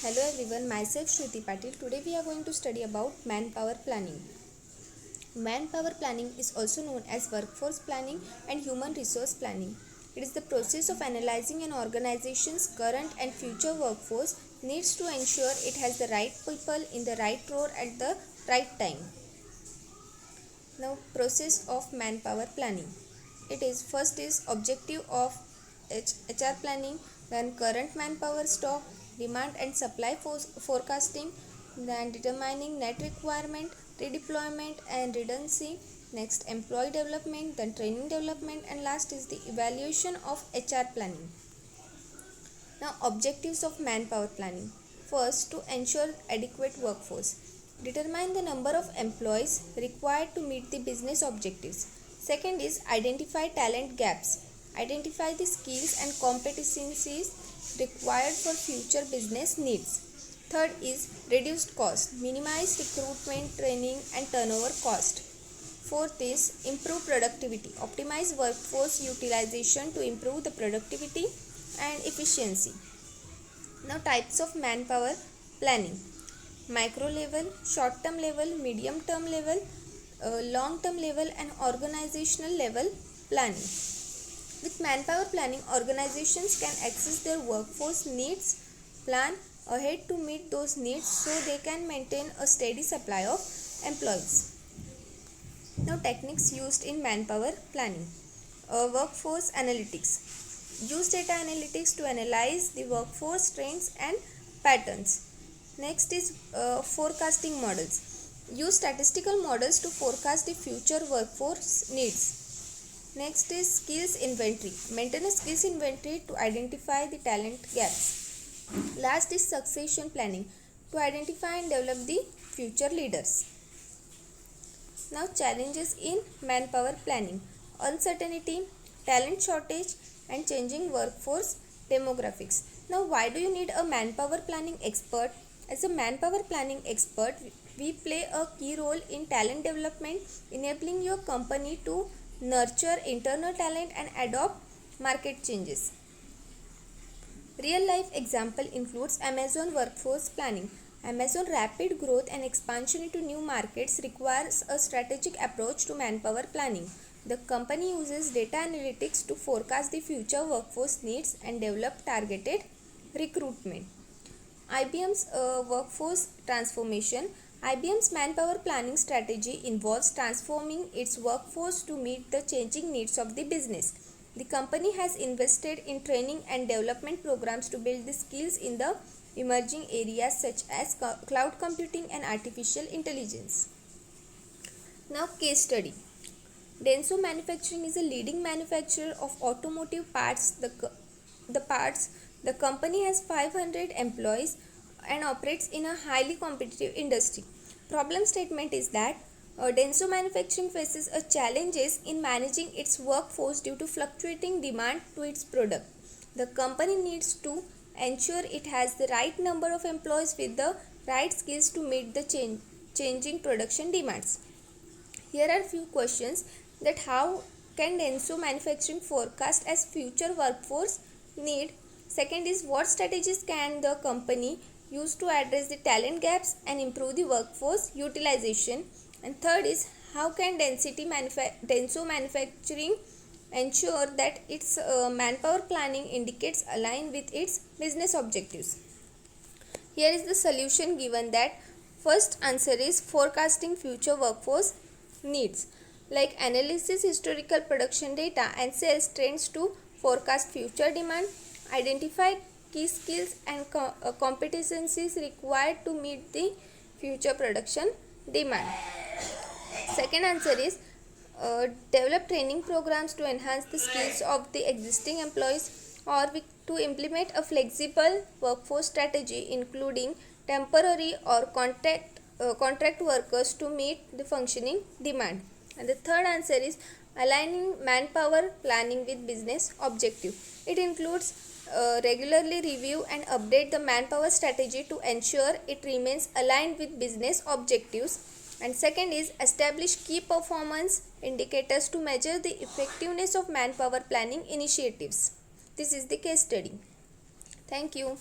Hello everyone, myself Shruti Patil. Today we are going to study about manpower planning. Manpower planning is also known as workforce planning and human resource planning. It is the process of analyzing an organization's current and future workforce needs to ensure it has the right people in the right role at the right time. Now, process of manpower planning. It is first is objective of HR planning, then current manpower stock, demand and supply forecasting, then determining net requirement, redeployment and redundancy, next employee development, then training development, and last is the evaluation of HR planning. Now, objectives of manpower planning. First, to ensure adequate workforce. Determine the number of employees required to meet the business objectives. Second is identify talent gaps. Identify the skills and competencies required for future business needs. Third is reduced cost. Minimize recruitment, training and turnover cost. Fourth is improve productivity. Optimize workforce utilization to improve the productivity and efficiency. Now, types of manpower planning: micro level, short term level, medium term level, long term level, and organizational level planning. With manpower planning, organizations can access their workforce needs, plan ahead to meet those needs so they can maintain a steady supply of employees. Now, techniques used in manpower planning. Workforce analytics. Use data analytics to analyze the workforce trends and patterns. Next is forecasting models. Use statistical models to forecast the future workforce needs. Next is skills inventory. Maintain a skills inventory to identify the talent gaps. Last is succession planning to identify and develop the future leaders. Now, challenges in manpower planning: uncertainty, talent shortage, and changing workforce demographics. Now, why do you need a manpower planning expert? As a manpower planning expert, we play a key role in talent development, enabling your company to nurture internal talent and adopt market changes. Real life example includes Amazon workforce planning. Amazon rapid growth and expansion into new markets requires a strategic approach to manpower planning. The company uses data analytics to forecast the future workforce needs and develop targeted recruitment. IBM's workforce transformation. IBM's manpower planning strategy involves transforming its workforce to meet the changing needs of the business. The company has invested in training and development programs to build the skills in the emerging areas such as cloud computing and artificial intelligence. Now, case study. Denso Manufacturing is a leading manufacturer of automotive parts. The company has 500 employees and operates in a highly competitive industry. Problem statement is that Denso Manufacturing faces a challenges in managing its workforce due to fluctuating demand to its product. The company needs to ensure it has the right number of employees with the right skills to meet the changing production demands. Here are few questions: that how can Denso Manufacturing forecast as future workforce need? Second is, what strategies can the company use to address the talent gaps and improve the workforce utilization? And third is, how can Denso Manufacturing ensure that its manpower planning indicates align with its business objectives? Here is the solution given that first answer is forecasting future workforce needs, like analysis historical production data and sales trends to forecast future demand, identify key skills and competencies required to meet the future production demand. Second answer is develop training programs to enhance the skills of the existing employees, or to implement a flexible workforce strategy including temporary or contract workers to meet the functioning demand. And the third answer is aligning manpower planning with business objective. It includes regularly review and update the manpower strategy to ensure it remains aligned with business objectives. And second is establish key performance indicators to measure the effectiveness of manpower planning initiatives. This is the case study. Thank you.